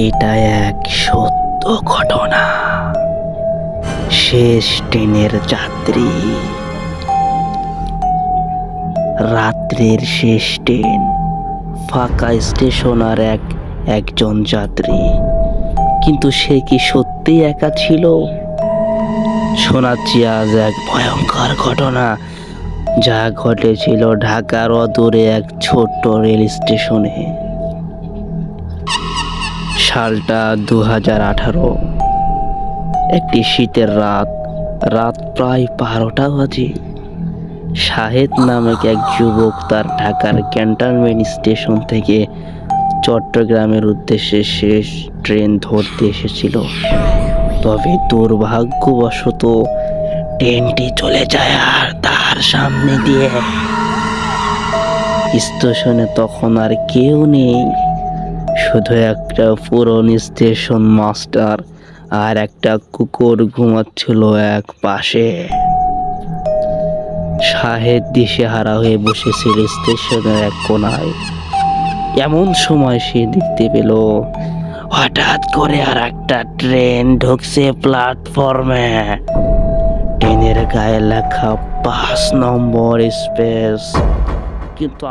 এটা এক সত্য ঘটনা। শেষ ট্রেনের যাত্রী, রাত্রের শেষ ট্রেন, ফাঁকা স্টেশন আর একজন যাত্রী। কিন্তু সে কি সত্যি একা ছিল? শোনাচ্ছি আজ এক ভয়ঙ্কর ঘটনা, যা ঘটেছিল ঢাকার অদূরে এক ছোট্ট রেল স্টেশনে। সালটা 2018। একটি শীতের রাত, প্রায় 12টা বাজে। শাহেদ নামক এক যুবক তার ঢাকার ক্যান্টনমেন্ট স্টেশন থেকে চট্টগ্রামের উদ্দেশ্যে শেষ ট্রেন ধরতে এসেছিল। তবে দুর্ভাগ্যবশত ট্রেনটি চলে যায় আর তার সামনে দিয়ে। স্টেশনে তখন আর কেউ নেই, শুধু একটা পুরনো স্টেশন মাস্টার আর একটা কুকুর ঘুমাচ্ছিল এক পাশে। শাহেদ দিশেহারা হয়ে বসেছিল স্টেশনের এক কোনায়। এমন সময় সে দেখতে পেল হঠাৎ করে আর একটা ট্রেন ঢুকছে প্ল্যাটফর্মে। ট্রেনের গায়ে লেখা 5 নম্বর স্পেস। কিন্তু